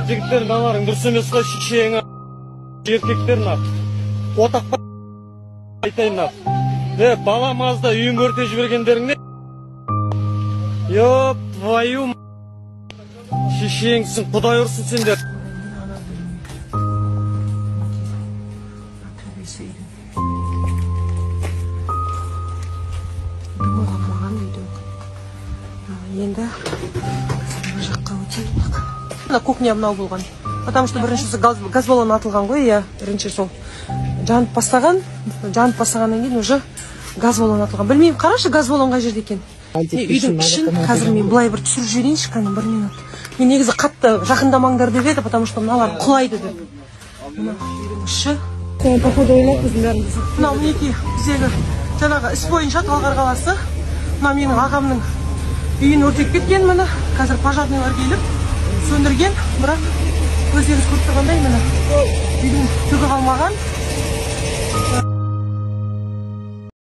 жігіттер, мыналарың дұрыс емес қой, шешең еркектер мына. Отаққа айтайын мына. Баламазда үйін өртеп жібергендерің не? Ёп, твою шешеңсің, Құдай ұрсын сендер. Енді жаққа өтейік. Кухня мынау болған. Потому что біріншісі газ баллон атылған ғой, иә, бірінші сол. Жанып бастағаннан кейін уже газ баллон атылған. Білмеймін, қарашы газ баллон қай жерде екен. Үйдің ішін қазір мен былай бір түсіріп жіберейінші, кәне бір минут. Мен негізі қатты жақындамаңдар деп еді, потому что мыналар құлайды деп. Мына үйдің іші. Походу ойлап біздің бәріміз. Мынау мінекей біздегі жаңағы іс бойынша Талғар қаласы. Мына менің ағамның үйін өртеп кеткен міне. Қазір пожарныйлар келіп сөндірген, бірақ өздеріңіз көріп тұрғандай міне үйдің түгі қалмаған.